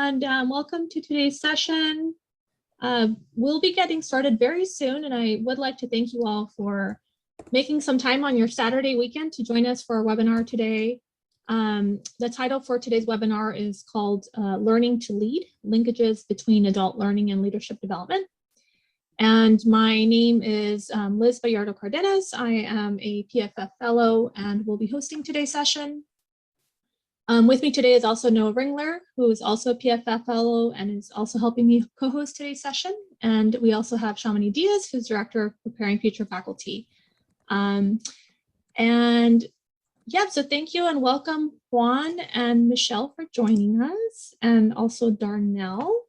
and welcome to today's session. We'll be getting started very soon, and I would like to thank you all for making some time on your Saturday weekend to join us for our webinar today. The title for today's webinar is called Learning to Lead, Linkages Between Adult Learning and Leadership Development. And my name is Liz Cardenas. I am a PFF Fellow and will be hosting today's session. With me today is also Noah Ringler, who is also a PFF Fellow and is also helping me co-host today's session. And we also have Shamini Diaz, who's Director of Preparing Future Faculty. So thank you and welcome Juan and Michelle for joining us, and also Darnell.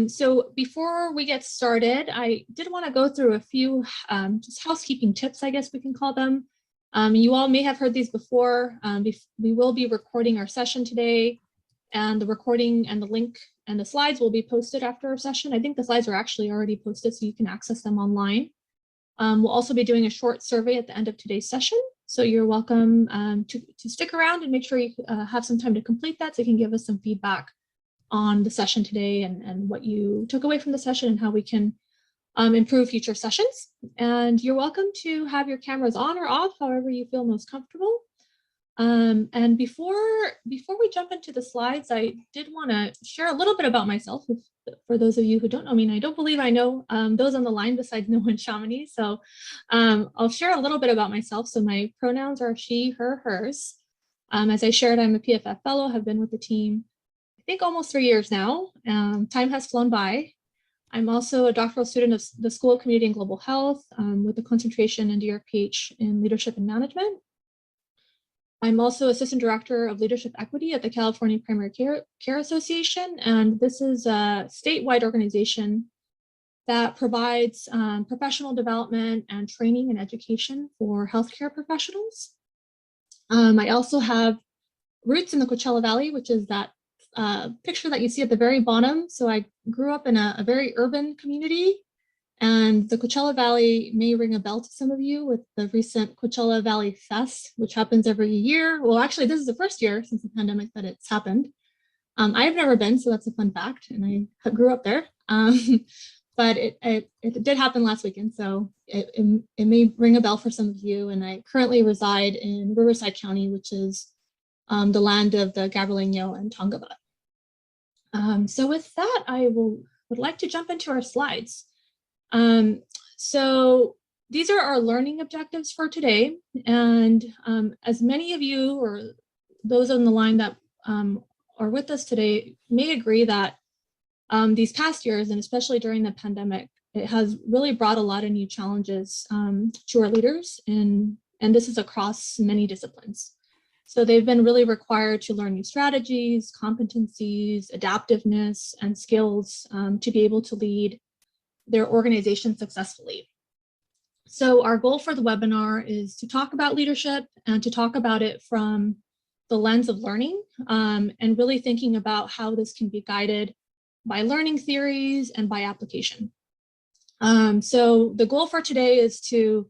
So before we get started, I did want to go through a few just housekeeping tips, I guess we can call them. You all may have heard these before. We will be recording our session today, and the recording and the link and the slides will be posted after our session. I think the slides are actually already posted, so you can access them online. We'll also be doing a short survey at the end of today's session, so you're welcome to stick around and make sure you have some time to complete that so you can give us some feedback on the session today and what you took away from the session and how we can improve future sessions. And you're welcome to have your cameras on or off, however you feel most comfortable. And before we jump into the slides, I did want to share a little bit about myself for those of you who don't know me, and I don't believe I know those on the line besides Noah and Shamini. So I'll share a little bit about myself. So my pronouns are she, her, hers. As I shared, I'm a PFF Fellow, have been with the team, I think almost 3 years now. Time has flown by. I'm also a doctoral student of the School of Community and Global Health with a concentration in DRPH in Leadership and Management. I'm also Assistant Director of Leadership Equity at the California Primary Care Association, and this is a statewide organization that provides professional development and training and education for healthcare professionals. I also have roots in the Coachella Valley, which is that picture that you see at the very bottom. So I grew up in a very urban community, and the Coachella Valley may ring a bell to some of you with the recent Coachella Valley Fest, which happens every year. Well, actually, this is the first year since the pandemic that it's happened. I've never been, so that's a fun fact, and I grew up there. But it did happen last weekend, so it may ring a bell for some of you. And I currently reside in Riverside County, which is the land of the Gabrielino and Tongava. So with that, I would like to jump into our slides. So these are our learning objectives for today. And as many of you or those on the line that are with us today may agree that these past years, and especially during the pandemic, it has really brought a lot of new challenges to our leaders, and this is across many disciplines. So they've been really required to learn new strategies, competencies, adaptiveness, and skills to be able to lead their organization successfully. So our goal for the webinar is to talk about leadership and to talk about it from the lens of learning and really thinking about how this can be guided by learning theories and by application. So the goal for today is to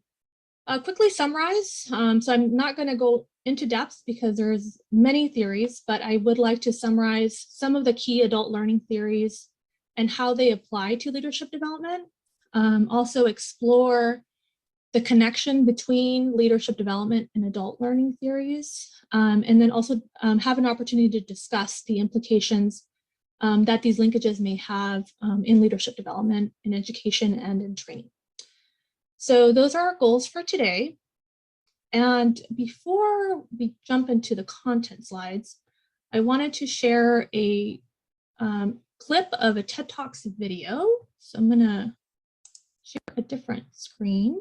quickly summarize. So I'm not going to go into depth because there's many theories, but I would like to summarize some of the key adult learning theories and how they apply to leadership development. Also explore the connection between leadership development and adult learning theories, and then also have an opportunity to discuss the implications that these linkages may have in leadership development, in education, and in training. So those are our goals for today. And before we jump into the content slides, I wanted to share a clip of a TED Talks video. So I'm gonna share a different screen.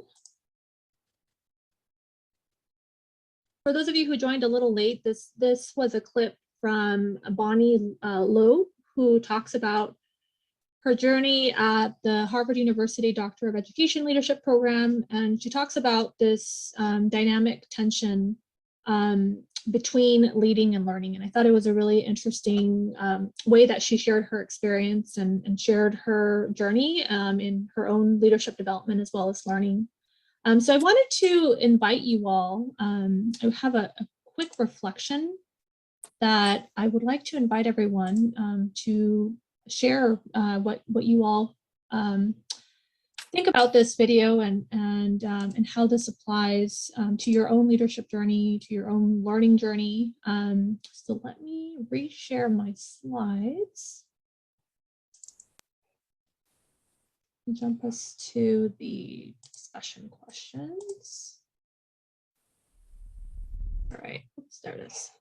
For those of you who joined a little late, this was a clip from Bonnie Loeb, who talks about her journey at the Harvard University Doctor of Education Leadership Program. And she talks about this dynamic tension between leading and learning. And I thought it was a really interesting way that she shared her experience and shared her journey in her own leadership development as well as learning. So I wanted to invite you all, I have a quick reflection that I would like to invite everyone to share what you all think about this video and how this applies to your own leadership journey, to your own learning journey. So let me reshare my slides. Jump us to the discussion questions. All right, there it is.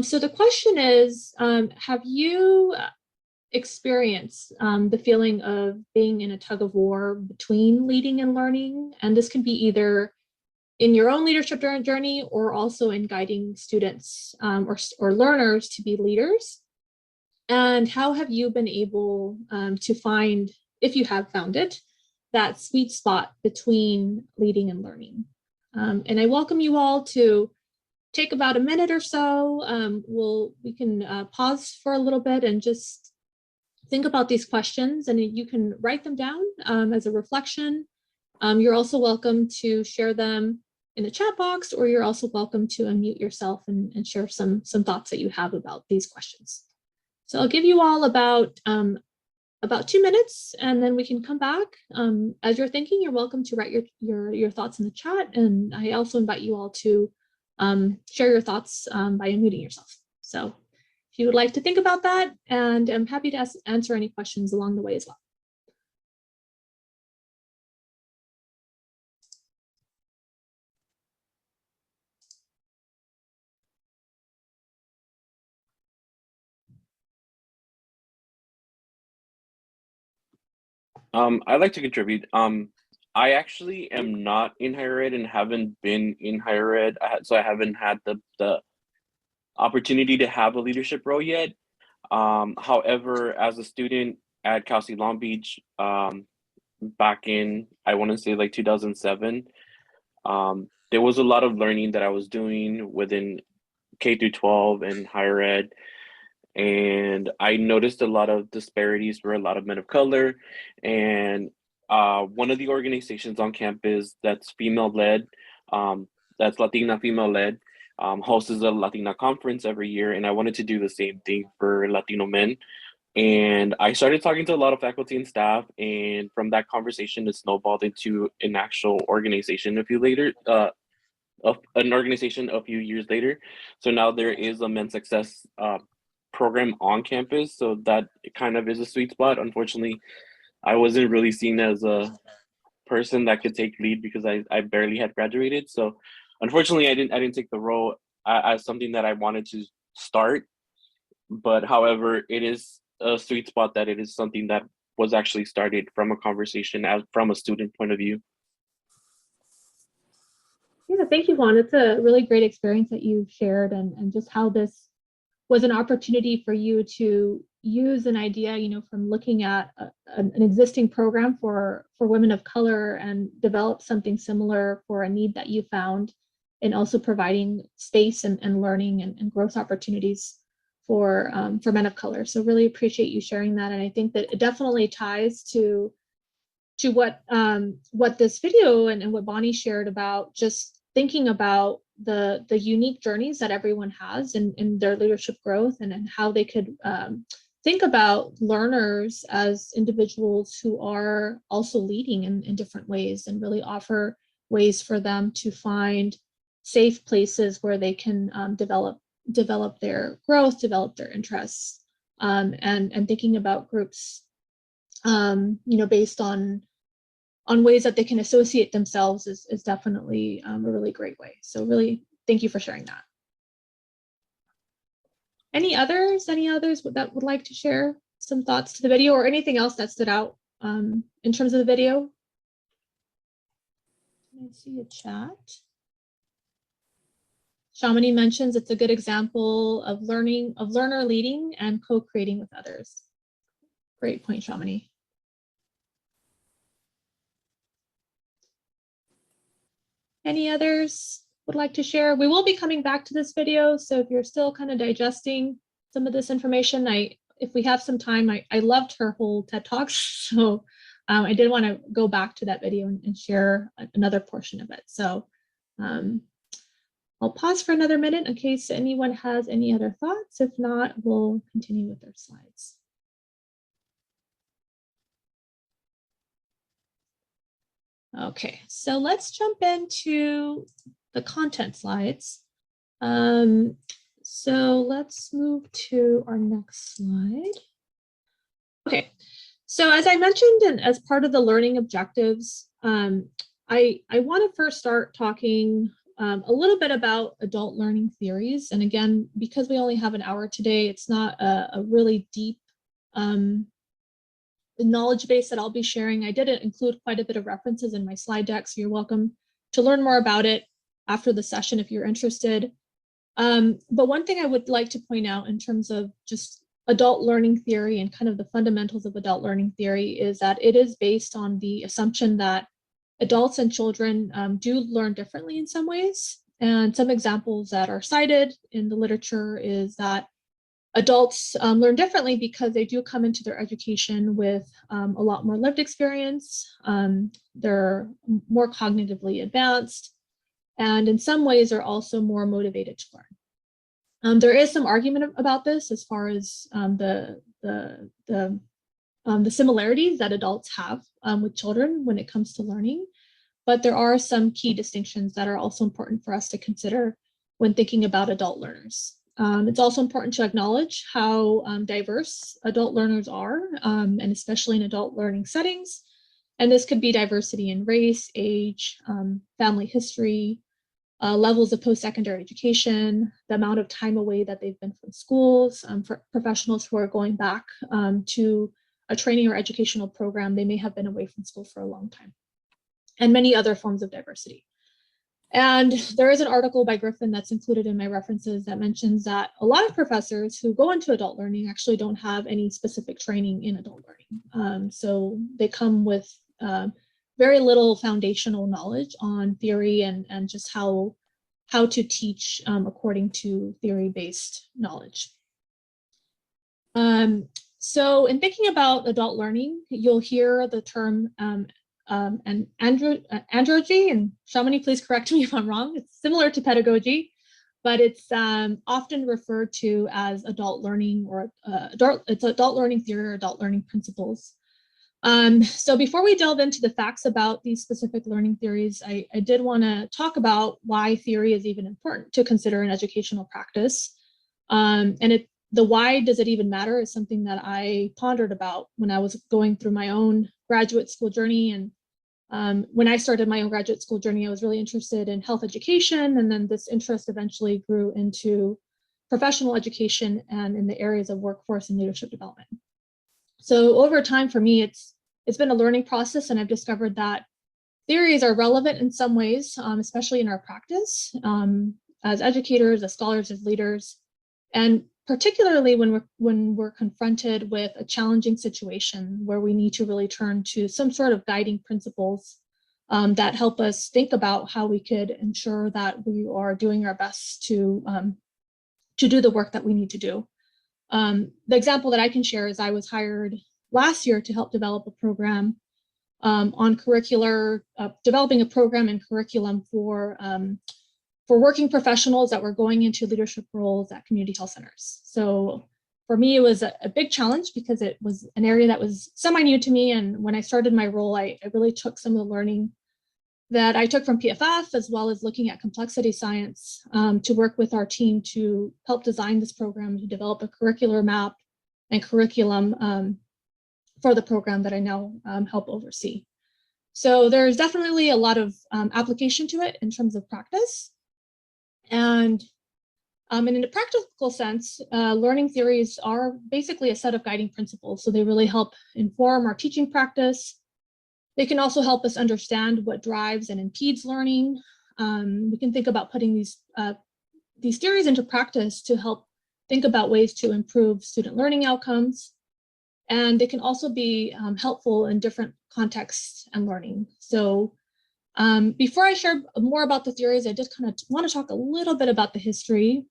So the question is, have you experienced the feeling of being in a tug of war between leading and learning? And this can be either in your own leadership journey or also in guiding students or learners to be leaders. And how have you been able to find, if you have found it, that sweet spot between leading and learning? And I welcome you all to take about a minute or so. We can pause for a little bit and just think about these questions, and you can write them down as a reflection. You're also welcome to share them in the chat box, or you're also welcome to unmute yourself and share some thoughts that you have about these questions. So I'll give you all about 2 minutes, and then we can come back. As you're thinking, you're welcome to write your thoughts in the chat, and I also invite you all to share your thoughts by unmuting yourself. So if you would like to think about that, and I'm happy to answer any questions along the way as well. I'd like to contribute. I actually am not in higher ed and haven't been in higher ed, so I haven't had the opportunity to have a leadership role yet. However, as a student at Cal State Long Beach, back in, I want to say like 2007, there was a lot of learning that I was doing within K through 12 and higher ed. And I noticed a lot of disparities for a lot of men of color. And one of the organizations on campus that's female-led, that's Latina female-led, hosts a Latina conference every year. And I wanted to do the same thing for Latino men. And I started talking to a lot of faculty and staff. And from that conversation, it snowballed into an actual organization a few years later. So now there is a men's success program on campus, so that kind of is a sweet spot. Unfortunately, I wasn't really seen as a person that could take lead because I barely had graduated. So unfortunately, I didn't take the role as something that I wanted to start. But however, it is a sweet spot that it is something that was actually started from a conversation from a student point of view. Yeah, thank you, Juan. It's a really great experience that you've shared, and just how this was an opportunity for you to use an idea, from looking at an existing program for women of color and develop something similar for a need that you found, and also providing space and learning and growth opportunities for men of color. So really appreciate you sharing that. And I think that it definitely ties to what this video and what Bonnie shared about just thinking about the unique journeys that everyone has in their leadership growth, and how they could think about learners as individuals who are also leading in different ways, and really offer ways for them to find safe places where they can develop their growth, develop their interests, and thinking about groups based on ways that they can associate themselves is definitely a really great way. So really, thank you for sharing that. Any others that would like to share some thoughts to the video, or anything else that stood out in terms of the video? Let me see a chat. Shamini mentions it's a good example of learner leading and co-creating with others. Great point, Shamini. Any others would like to share? We will be coming back to this video, so if you're still kind of digesting some of this information, if we have some time, I loved her whole TED Talks, so I did want to go back to that video and share another portion of it. So I'll I'll pause for another minute in case anyone has any other thoughts. If not, we'll continue with their slides. Okay, so let's jump into the content slides. So let's move to our next slide. Okay, so as I mentioned, and as part of the learning objectives, I want to first start talking a little bit about adult learning theories. And again, because we only have an hour today, it's not a really deep knowledge base that I'll be sharing. I did include quite a bit of references in my slide deck, so you're welcome to learn more about it after the session if you're interested. But one thing I would like to point out in terms of just adult learning theory and kind of the fundamentals of adult learning theory is that it is based on the assumption that adults and children do learn differently in some ways. And some examples that are cited in the literature is that adults learn differently because they do come into their education with a lot more lived experience. They're more cognitively advanced, and in some ways are also more motivated to learn. There is some argument about this as far as the similarities that adults have with children when it comes to learning, but there are some key distinctions that are also important for us to consider when thinking about adult learners. It's also important to acknowledge how diverse adult learners are, and especially in adult learning settings. And this could be diversity in race, age, family history, levels of post-secondary education, the amount of time away that they've been from schools. For professionals who are going back to a training or educational program, they may have been away from school for a long time, and many other forms of diversity. And there is an article by Griffin that's included in my references that mentions that a lot of professors who go into adult learning actually don't have any specific training in adult learning. So they come with very little foundational knowledge on theory and just how to teach according to theory-based knowledge. So in thinking about adult learning, you'll hear the term and andragogy, and Shamini, please correct me if I'm wrong. It's similar to pedagogy, but it's often referred to as adult learning or it's adult learning theory or adult learning principles. So before we delve into the facts about these specific learning theories, I did want to talk about why theory is even important to consider in educational practice. The why does it even matter is something that I pondered about when I was going through my own graduate school journey. And when I started my own graduate school journey, I was really interested in health education. And then this interest eventually grew into professional education and in the areas of workforce and leadership development. So over time for me, it's been a learning process, and I've discovered that theories are relevant in some ways, especially in our practice as educators, as scholars, as leaders, and particularly when we're confronted with a challenging situation where we need to really turn to some sort of guiding principles that help us think about how we could ensure that we are doing our best to do the work that we need to do. The example that I can share is I was hired last year to help develop a program on developing a program and curriculum for working professionals that were going into leadership roles at community health centers. So for me, it was a big challenge because it was an area that was semi-new to me. And when I started my role, I really took some of the learning that I took from PFF, as well as looking at complexity science, to work with our team to help design this program, to develop a curricular map and curriculum for the program that I now help oversee. So there's definitely a lot of application to it in terms of practice. And in a practical sense, learning theories are basically a set of guiding principles. So they really help inform our teaching practice. They can also help us understand what drives and impedes learning. We can think about putting these theories into practice to help think about ways to improve student learning outcomes. And they can also be helpful in different contexts and learning. So before I share more about the theories, I just kind of want to talk a little bit about the history.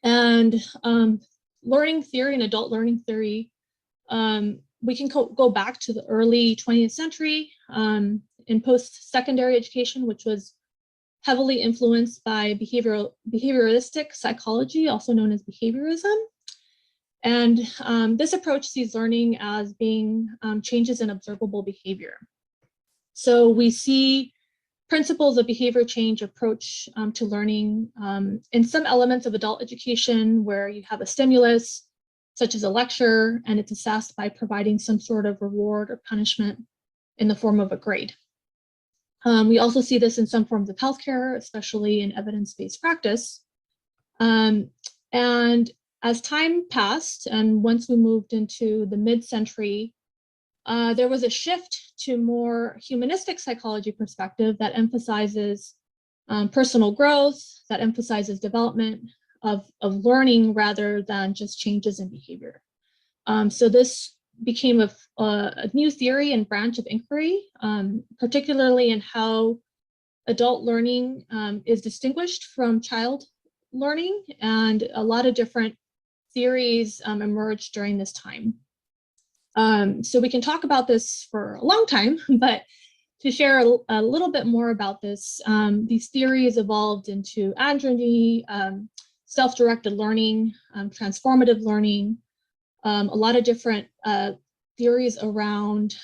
And learning theory and adult learning theory, we can go back to the early 20th century in post-secondary education, which was heavily influenced by behavioristic psychology, also known as behaviorism. And this approach sees learning as being changes in observable behavior. So we see principles of behavior change approach to learning in some elements of adult education where you have a stimulus, such as a lecture, and it's assessed by providing some sort of reward or punishment in the form of a grade. We also see this in some forms of healthcare, especially in evidence-based practice. And as time passed, and once we moved into the mid-century, there was a shift to more humanistic psychology perspective that emphasizes personal growth, that emphasizes development of learning rather than just changes in behavior. So this became a new theory and branch of inquiry, particularly in how adult learning is distinguished from child learning, and a lot of different theories emerged during this time. So we can talk about this for a long time, but to share a little bit more about this, these theories evolved into androgyny, self-directed learning, transformative learning, a lot of different theories around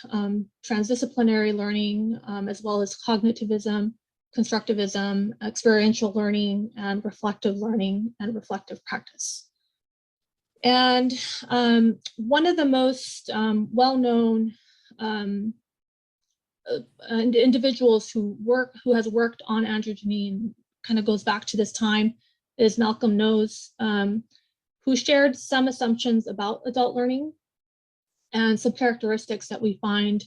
transdisciplinary learning, as well as cognitivism, constructivism, experiential learning, and reflective learning and reflective practice. And one of the most well-known individuals who has worked on androgyny and kind of goes back to this time is Malcolm Knowles, who shared some assumptions about adult learning and some characteristics that we find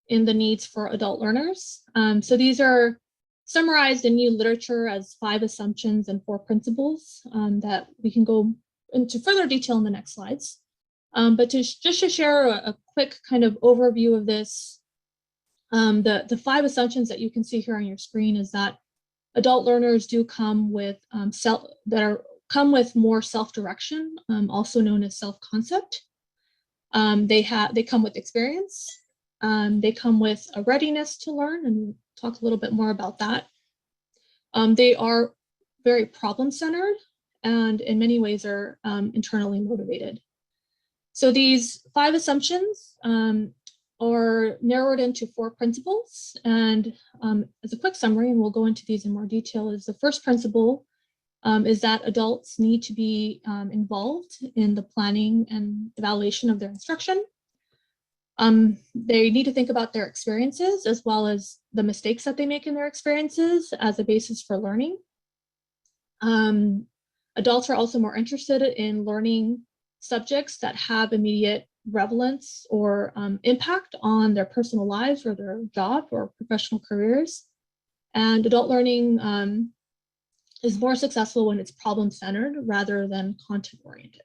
in the needs for adult learners. So these are summarized in new literature as 5 assumptions and 4 principles that we can go into further detail in the next slides. But just to share a quick kind of overview of this, the 5 assumptions that you can see here on your screen is that adult learners do come with come with more self-direction, also known as self-concept. They come with experience. They come with a readiness to learn, and we'll talk a little bit more about that. They are very problem-centered, and in many ways are internally motivated. So these 5 assumptions are narrowed into 4 principles. And as a quick summary, and we'll go into these in more detail, is the first principle is that adults need to be involved in the planning and evaluation of their instruction. They need to think about their experiences as well as the mistakes that they make in their experiences as a basis for learning. Adults are also more interested in learning subjects that have immediate relevance or impact on their personal lives or their job or professional careers. And adult learning is more successful when it's problem-centered rather than content-oriented.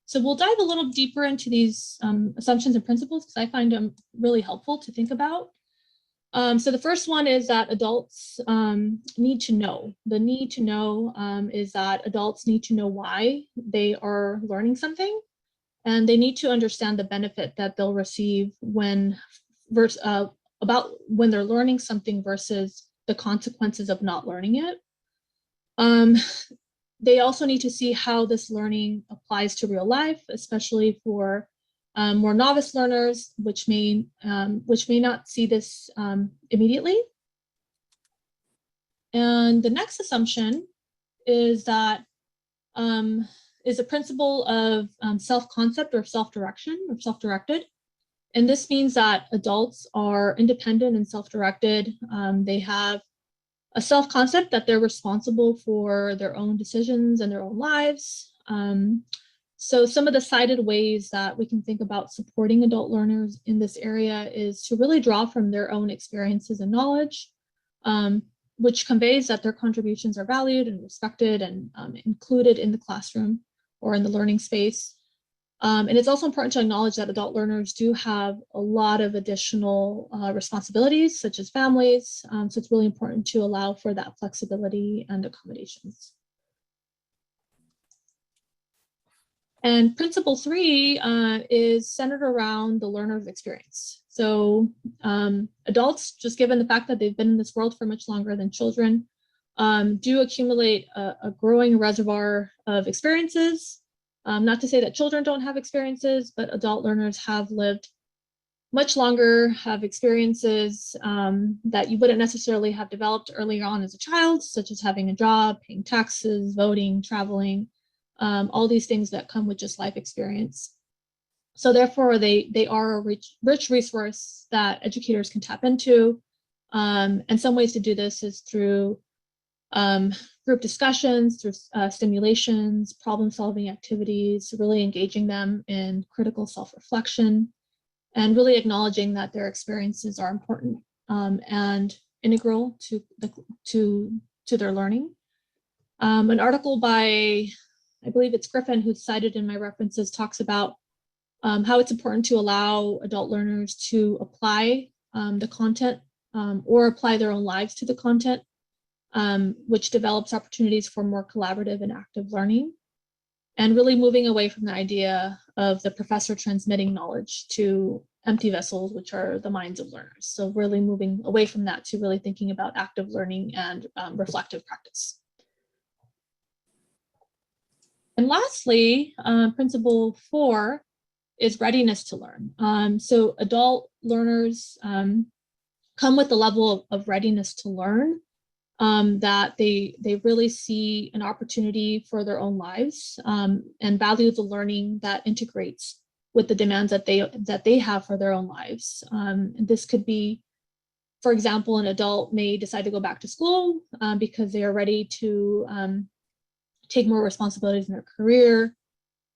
So we'll dive a little deeper into these assumptions and principles because I find them really helpful to think about. So the first one is that adults need to know. The need to know is that adults need to know why they are learning something, and they need to understand the benefit that they'll receive about when they're learning something versus the consequences of not learning it. They also need to see how this learning applies to real life, especially for more novice learners, which may not see this immediately. And the next assumption is that is a principle of self-concept or self-direction or self-directed. And this means that adults are independent and self-directed. They have a self-concept that they're responsible for their own decisions and their own lives. So some of the cited ways that we can think about supporting adult learners in this area is to really draw from their own experiences and knowledge, which conveys that their contributions are valued and respected and included in the classroom or in the learning space. And it's also important to acknowledge that adult learners do have a lot of additional responsibilities, such as families. So it's really important to allow for that flexibility and accommodations. And principle 3 is centered around the learner's experience. So adults, just given the fact that they've been in this world for much longer than children, do accumulate a growing reservoir of experiences. Not to say that children don't have experiences, but adult learners have lived much longer, have experiences that you wouldn't necessarily have developed earlier on as a child, such as having a job, paying taxes, voting, traveling, all these things that come with just life experience. So therefore, they are a rich resource that educators can tap into. And some ways to do this is through group discussions, through stimulations, problem-solving activities, really engaging them in critical self-reflection, and really acknowledging that their experiences are important and integral to their learning. An article by, I believe it's Griffin, who's cited in my references, talks about how it's important to allow adult learners to apply the content or apply their own lives to the content, which develops opportunities for more collaborative and active learning, and really moving away from the idea of the professor transmitting knowledge to empty vessels, which are the minds of learners. So really moving away from that to really thinking about active learning and reflective practice. And lastly, principle 4 is readiness to learn. So adult learners come with a level of readiness to learn that they really see an opportunity for their own lives and value the learning that integrates with the demands that they have for their own lives. And this could be, for example, an adult may decide to go back to school because they are ready to take more responsibilities in their career.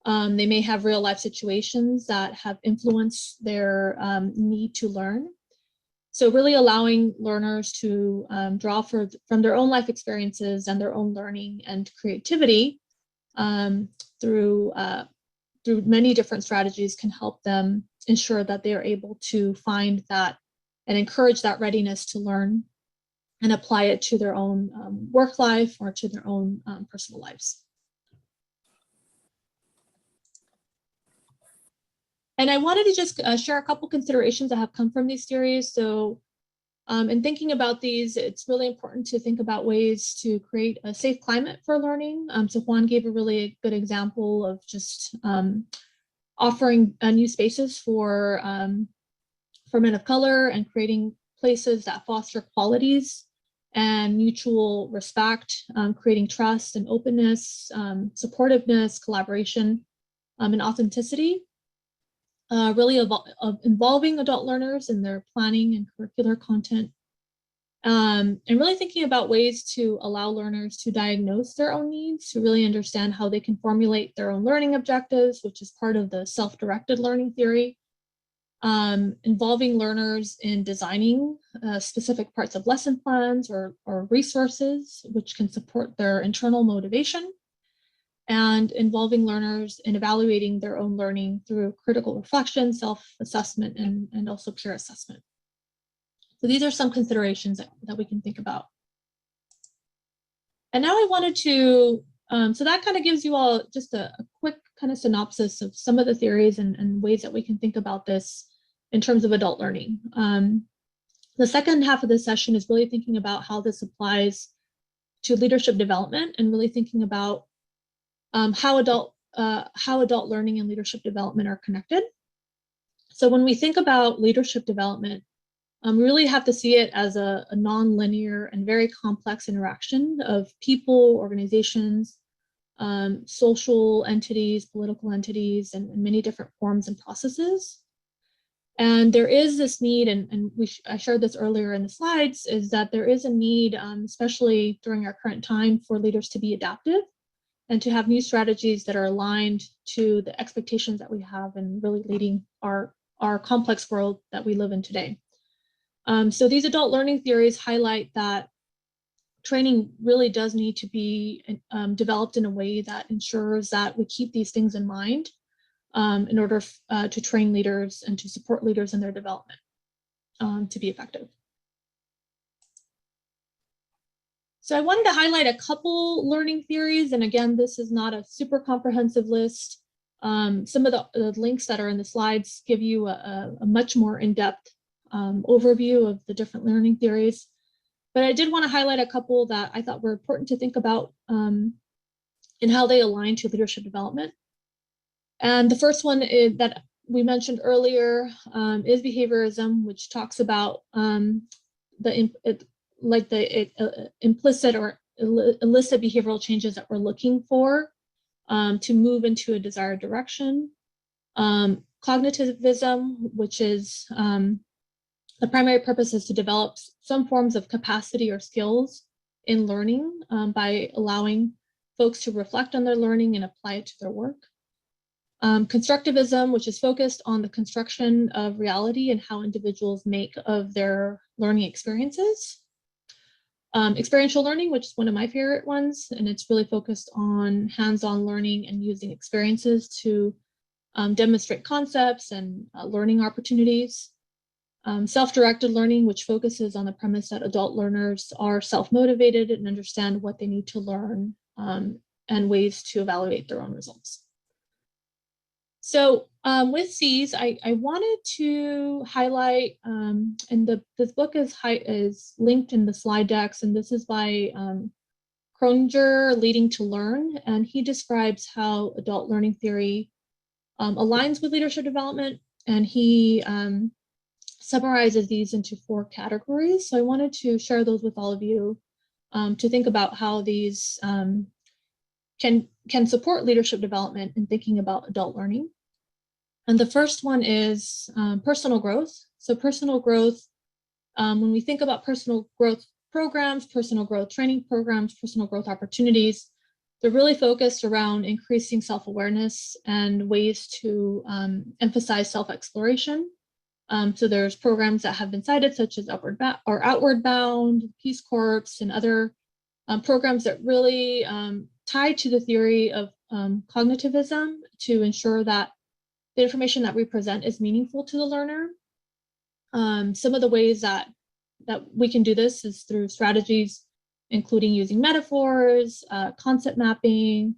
They may have real life situations that have influenced their need to learn. So really allowing learners to draw from their own life experiences and their own learning and creativity through many different strategies can help them ensure that they are able to find that and encourage that readiness to learn and apply it to their own work life or to their own personal lives. And I wanted to just share a couple considerations that have come from these theories. So in thinking about these, it's really important to think about ways to create a safe climate for learning. So Juan gave a really good example of just offering new spaces for men of color and creating places that foster qualities and mutual respect, creating trust and openness, supportiveness, collaboration, and authenticity. Really involving adult learners in their planning and curricular content, and really thinking about ways to allow learners to diagnose their own needs, to really understand how they can formulate their own learning objectives, which is part of the self-directed learning theory, involving learners in designing specific parts of lesson plans or resources which can support their internal motivation, and involving learners in evaluating their own learning through critical reflection, self-assessment, and also peer assessment. So these are some considerations that we can think about. And now I wanted to, so that kind of gives you all just a quick kind of synopsis of some of the theories and ways that we can think about this in terms of adult learning. The second half of the session is really thinking about how this applies to leadership development and really thinking about how adult learning and leadership development are connected. So when we think about leadership development, we really have to see it as a non-linear and very complex interaction of people, organizations, social entities, political entities, and many different forms and processes. And there is this need, and I shared this earlier in the slides, is that there is a need, especially during our current time, for leaders to be adaptive and to have new strategies that are aligned to the expectations that we have in really leading our complex world that we live in today. So these adult learning theories highlight that training really does need to be developed in a way that ensures that we keep these things in mind in order to train leaders and to support leaders in their development to be effective. So I wanted to highlight a couple learning theories. And again, this is not a super comprehensive list. Some of the links that are in the slides give you a much more in-depth overview of the different learning theories. But I did want to highlight a couple that I thought were important to think about in how they align to leadership development. And the first one is that we mentioned earlier is behaviorism, which talks about the implicit or illicit behavioral changes that we're looking for to move into a desired direction. Cognitivism, which is the primary purpose is to develop some forms of capacity or skills in learning by allowing folks to reflect on their learning and apply it to their work. Constructivism, which is focused on the construction of reality and how individuals make of their learning experiences. Experiential learning, which is one of my favorite ones, and it's really focused on hands-on learning and using experiences to demonstrate concepts and learning opportunities. Self-directed learning, which focuses on the premise that adult learners are self-motivated and understand what they need to learn and ways to evaluate their own results. So with these, I wanted to highlight, and this book is linked in the slide decks, and this is by Ringler, Leading to Learn, and he describes how adult learning theory aligns with leadership development, and he summarizes these into 4 categories. So I wanted to share those with all of you to think about how these can support leadership development in thinking about adult learning. And the first one is personal growth. So personal growth, when we think about personal growth programs, personal growth training programs, personal growth opportunities, they're really focused around increasing self-awareness and ways to emphasize self-exploration. So there's programs that have been cited, such as Outward Bound, Peace Corps, and other programs that really tie to the theory of cognitivism to ensure that the information that we present is meaningful to the learner. Some of the ways that we can do this is through strategies, including using metaphors, concept mapping,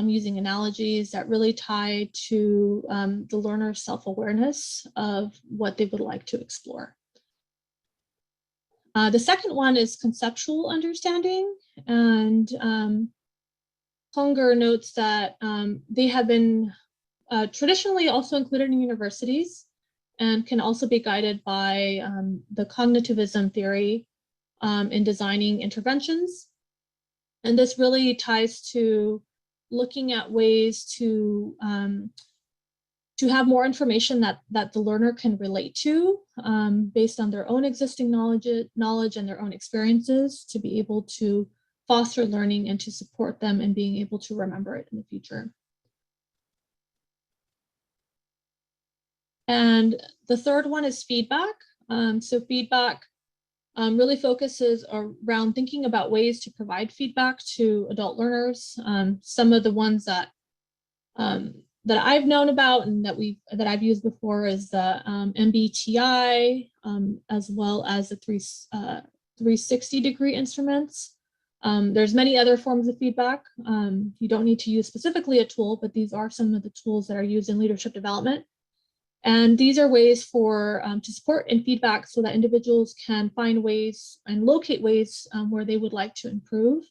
using analogies that really tie to the learner's self-awareness of what they would like to explore. The second one is conceptual understanding, and Hunger notes that they have been traditionally also included in universities and can also be guided by the cognitivism theory in designing interventions. And this really ties to looking at ways to have more information that the learner can relate to based on their own existing knowledge and their own experiences to be able to foster learning and to support them in being able to remember it in the future. And the third one is feedback. So feedback really focuses around thinking about ways to provide feedback to adult learners. Some of the ones that I've known about and that I've used before is the MBTI, as well as the 360-degree instruments. There's many other forms of feedback. You don't need to use specifically a tool, but these are some of the tools that are used in leadership development. And these are ways for to support and feedback so that individuals can find ways and locate ways where they would like to improve.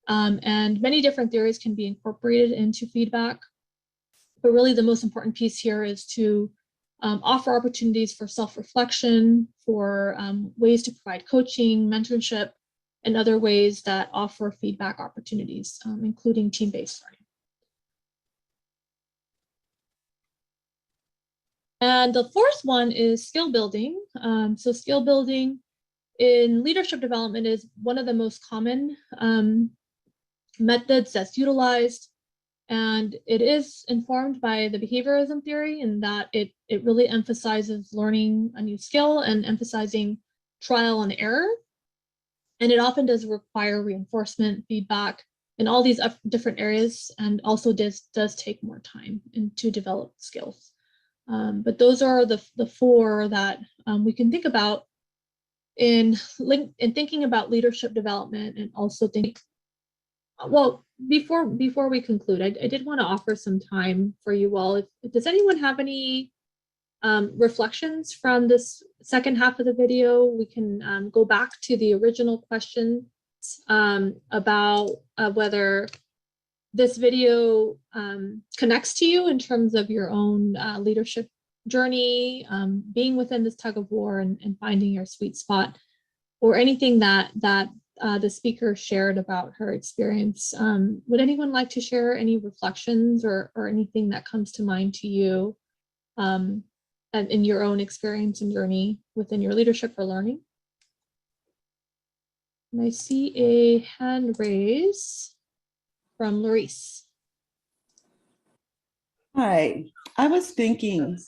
And many different theories can be incorporated into feedback. But really the most important piece here is to offer opportunities for self-reflection, for ways to provide coaching, mentorship, and other ways that offer feedback opportunities, including team-based learning. And the fourth one is skill building. So skill building in leadership development is one of the most common methods that's utilized. And it is informed by the behaviorism theory in that it really emphasizes learning a new skill and emphasizing trial and error. And it often does require reinforcement, feedback, in all these different areas, and also does take more time to develop skills. But those are the 4 that we can think about in thinking about leadership development, and also think Well, before we conclude, I did want to offer some time for you all. Does anyone have any reflections from this second half of the video? We can go back to the original question about whether this video connects to you in terms of your own leadership journey, being within this tug of war and finding your sweet spot, or anything that the speaker shared about her experience. Would anyone like to share any reflections or anything that comes to mind to you and in your own experience and journey within your leadership or learning? And I see a hand raise from Larice. Hi, I was thinking,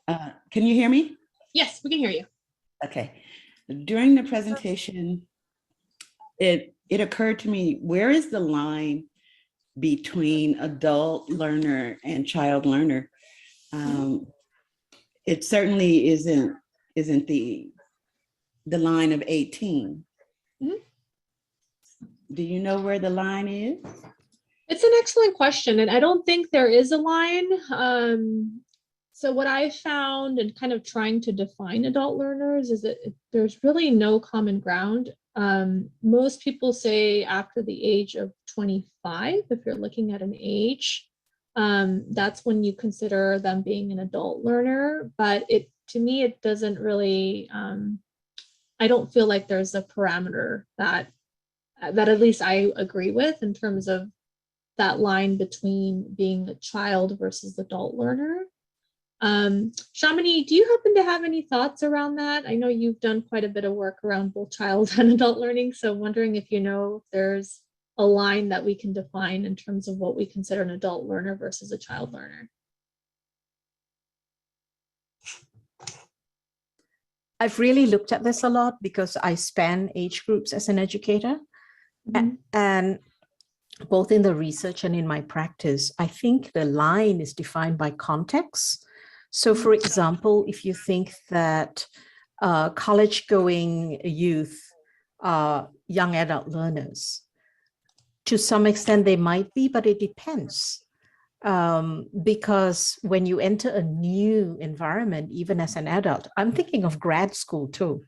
can you hear me? Yes, we can hear you. Okay. During the presentation, it occurred to me, where is the line between adult learner and child learner? It certainly isn't the line of 18. Mhm. Do you know where the line is? It's an excellent question, and I don't think there is a line. So what I found in kind of trying to define adult learners is that there's really no common ground. Most people say after the age of 25, if you're looking at an age, that's when you consider them being an adult learner. But to me, it doesn't really, I don't feel like there's a parameter that at least I agree with in terms of that line between being a child versus adult learner. Shamini, do you happen to have any thoughts around that? I know you've done quite a bit of work around both child and adult learning, so wondering if you know if there's a line that we can define in terms of what we consider an adult learner versus a child learner. I've really looked at this a lot because I span age groups as an educator. Mm-hmm. And both in the research and in my practice, I think the line is defined by context. So for example, if you think that college-going youth are young adult learners, to some extent they might be, but it depends. Because when you enter a new environment, even as an adult, I'm thinking of grad school too.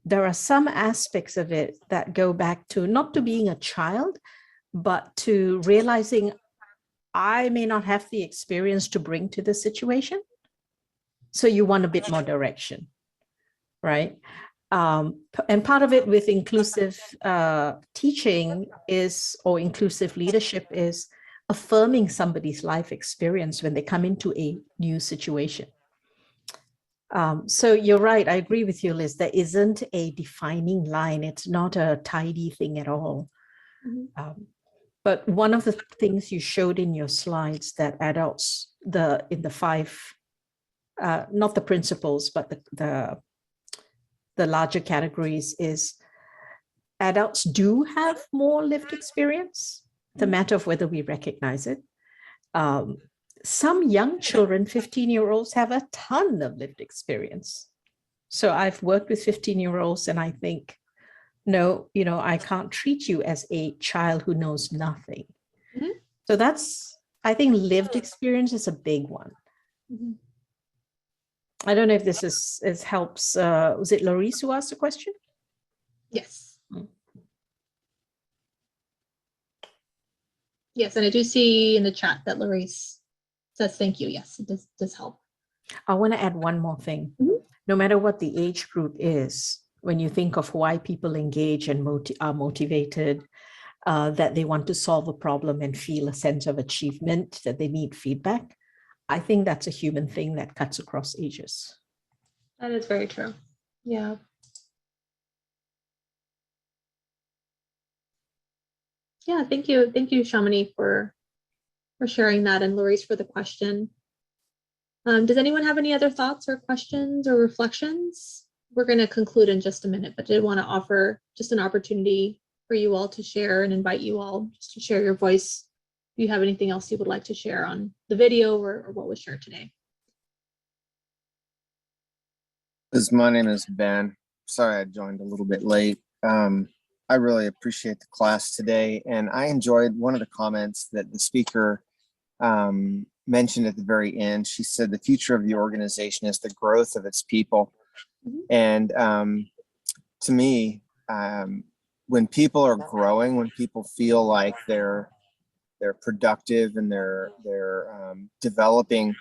There are some aspects of it that go back to not to being a child, but to realizing I may not have the experience to bring to the situation. So you want a bit more direction, right? And part of it with inclusive teaching is, or inclusive leadership is affirming somebody's life experience when they come into a new situation. So you're right, I agree with you, Liz. There isn't a defining line. It's not a tidy thing at all. Mm-hmm. But one of the things you showed in your slides that adults, in the five, not the principles, but the larger categories is adults do have more lived experience, the matter of whether we recognize it. Some young children, 15-year-olds, have a ton of lived experience. So I've worked with 15-year-olds and I think, no, I can't treat you as a child who knows nothing. Mm-hmm. So I think lived experience is a big one. Mm-hmm. I don't know if this helps. Was it Larice who asked the question? Yes. Yes, and I do see in the chat that Larice says thank you. Yes, it does help. I want to add one more thing. Mm-hmm. No matter what the age group is, when you think of why people engage and are motivated, that they want to solve a problem and feel a sense of achievement, that they need feedback, I think that's a human thing that cuts across ages. That is very true. Yeah. Yeah, thank you. Thank you, Shamini, for sharing that, and Larice for the question. Does anyone have any other thoughts or questions or reflections? We're going to conclude in just a minute, but did want to offer just an opportunity for you all to share and invite you all just to share your voice. If you have anything else you would like to share on the video or what was shared today. My name is Ben. Sorry I joined a little bit late. I really appreciate the class today, and I enjoyed one of the comments that the speaker mentioned at the very end. She said the future of the organization is the growth of its people. And to me, when people are growing, when people feel like they're productive and they're developing,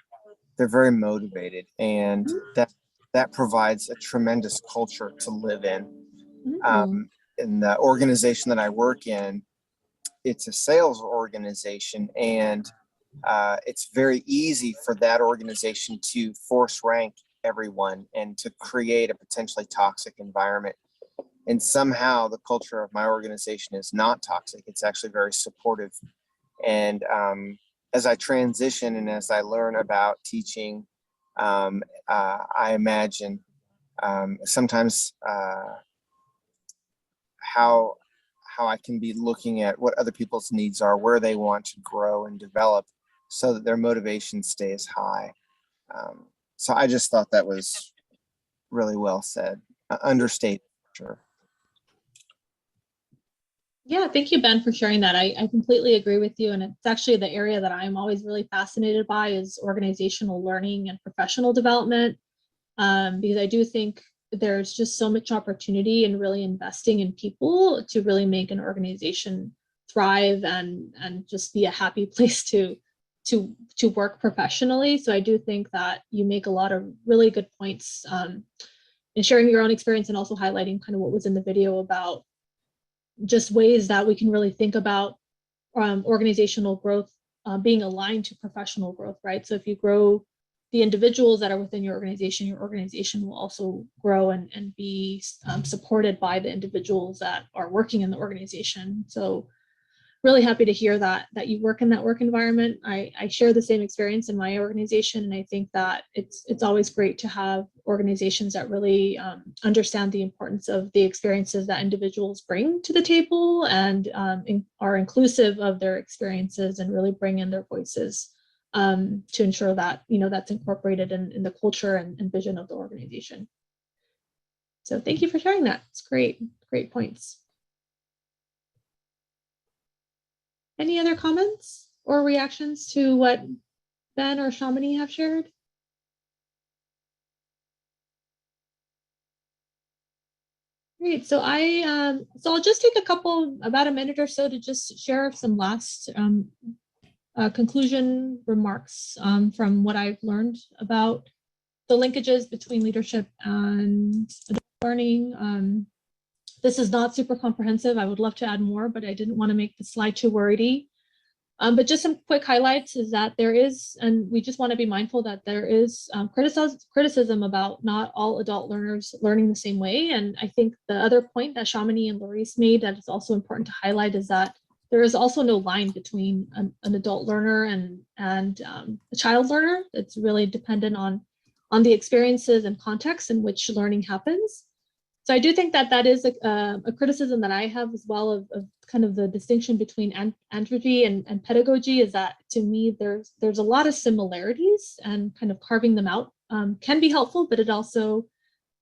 they're very motivated, and that provides a tremendous culture to live in. In the organization that I work in, it's a sales organization, and it's very easy for that organization to force rank everyone and to create a potentially toxic environment. And somehow the culture of my organization is not toxic. It's actually very supportive. And as I transition and as I learn about teaching, I imagine sometimes how I can be looking at what other people's needs are, where they want to grow and develop, so that their motivation stays high. So I just thought that was really well said. Understate, sure. Yeah, thank you, Ben, for sharing that. I completely agree with you. And it's actually the area that I'm always really fascinated by is organizational learning and professional development, because I do think there's just so much opportunity in really investing in people to really make an organization thrive and just be a happy place to work professionally. So I do think that you make a lot of really good points in sharing your own experience and also highlighting kind of what was in the video about just ways that we can really think about organizational growth being aligned to professional growth, right? So if you grow the individuals that are within your organization will also grow and be supported by the individuals that are working in the organization. So really happy to hear that you work in that work environment. I share the same experience in my organization, and I think that it's always great to have organizations that really understand the importance of the experiences that individuals bring to the table and are inclusive of their experiences and really bring in their voices to ensure that that's incorporated in the culture and vision of the organization. So thank you for sharing that. It's great points. Any other comments or reactions to what Ben or Shamini have shared? Great. So I'll just take about a minute or so to just share some last conclusion remarks from what I've learned about the linkages between leadership and adult learning. This is not super comprehensive. I would love to add more, but I didn't want to make the slide too wordy. But just some quick highlights is that there is, and we just want to be mindful that there is criticism about not all adult learners learning the same way. And I think the other point that Shamini and Laurice made that is also important to highlight is that there is also no line between an adult learner and a child learner. It's really dependent on the experiences and context in which learning happens. So I do think that is a criticism that I have as well of kind of the distinction between andragogy and pedagogy is that to me there's a lot of similarities, and kind of carving them out can be helpful, but it also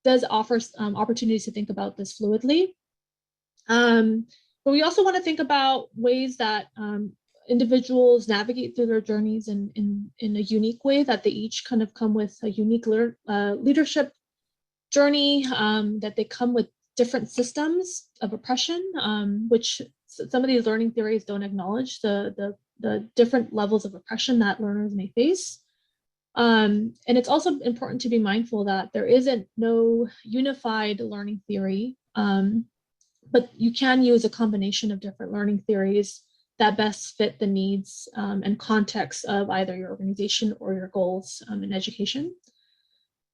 does offer opportunities to think about this fluidly. But we also want to think about ways that individuals navigate through their journeys in a unique way, that they each kind of come with a unique leadership journey, that they come with different systems of oppression, which some of these learning theories don't acknowledge the different levels of oppression that learners may face. And it's also important to be mindful that there isn't no unified learning theory, but you can use a combination of different learning theories that best fit the needs and context of either your organization or your goals in education.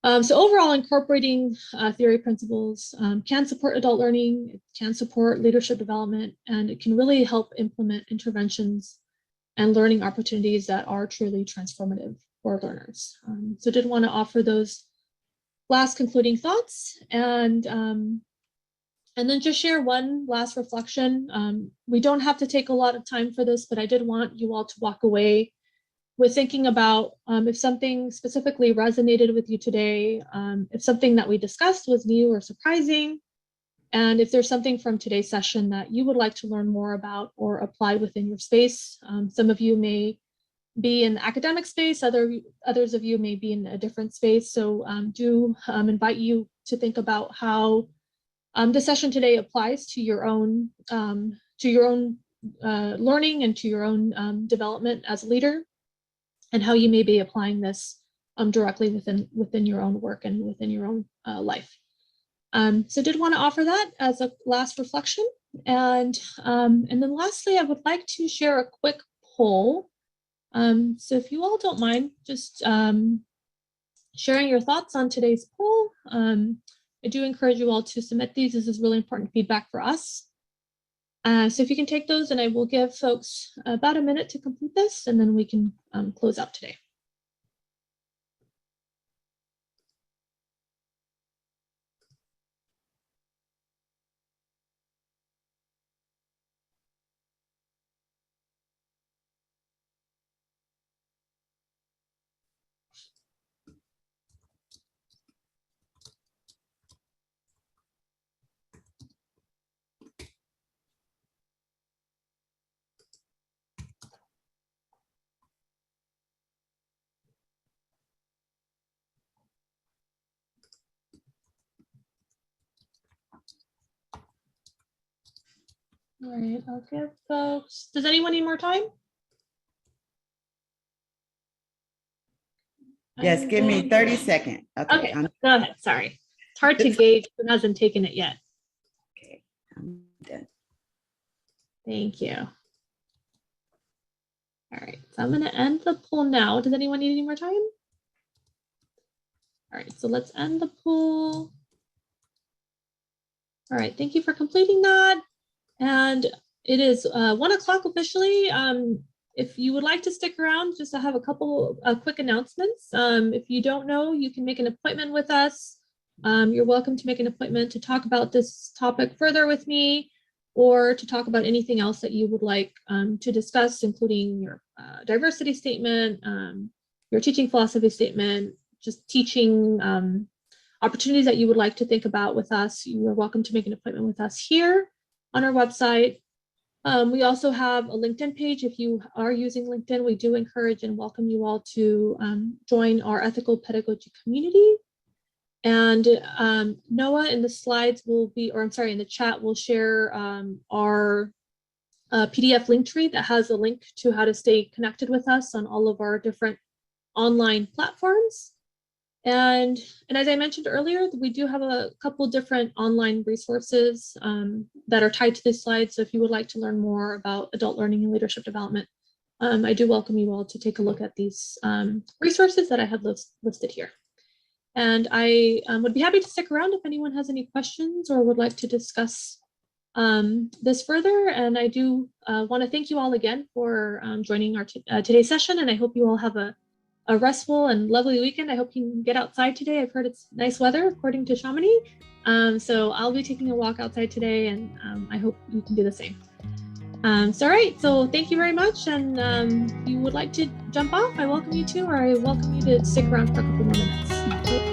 So overall, incorporating theory principles can support adult learning, it can support leadership development, and it can really help implement interventions and learning opportunities that are truly transformative for learners. So did want to offer those last concluding thoughts, and then just share one last reflection. We don't have to take a lot of time for this, but I did want you all to walk away with thinking about if something specifically resonated with you today, if something that we discussed was new or surprising, And if there's something from today's session that you would like to learn more about or apply within your space, some of you may be in the academic space, others of you may be in a different space. So do invite you to think about how the session today applies to your own learning and to your own development as a leader, and how you may be applying this directly within your own work and within your own life. So did want to offer that as a last reflection. And then lastly, I would like to share a quick poll. So if you all don't mind just sharing your thoughts on today's poll, I do encourage you all to submit these. This is really important feedback for us. So if you can take those, and I will give folks about a minute to complete this, and then we can close out today. All right, I'll give folks, does anyone need more time? Yes, give me 30 seconds. Okay, go ahead, sorry. It's hard to gauge who hasn't taken it yet. Okay, I'm done. Thank you. All right, so I'm gonna end the poll now. Does anyone need any more time? All right, so let's end the poll. All right, thank you for completing that. And it is 1 o'clock officially. If you would like to stick around, just to have a couple quick announcements. If you don't know, you can make an appointment with us. You're welcome to make an appointment to talk about this topic further with me, or to talk about anything else that you would like to discuss, including your diversity statement, your teaching philosophy statement, just teaching opportunities that you would like to think about with us. You are welcome to make an appointment with us here on our website. We also have a LinkedIn page. If you are using LinkedIn, we do encourage and welcome you all to join our ethical pedagogy community. And Noah in the slides will be, or I'm sorry, in the chat, will share our PDF link tree that has a link to how to stay connected with us on all of our different online platforms. And as I mentioned earlier, we do have a couple different online resources that are tied to this slide. So if you would like to learn more about adult learning and leadership development, I do welcome you all to take a look at these resources that I have listed here. And I would be happy to stick around if anyone has any questions or would like to discuss this further. And I do want to thank you all again for joining our today's session. And I hope you all have a restful and lovely weekend. I hope you can get outside today. I've heard it's nice weather according to Chamonix. So I'll be taking a walk outside today, and I hope you can do the same. So all right, so thank you very much. And if you would like to jump off, I welcome you to, or I welcome you to stick around for a couple more minutes.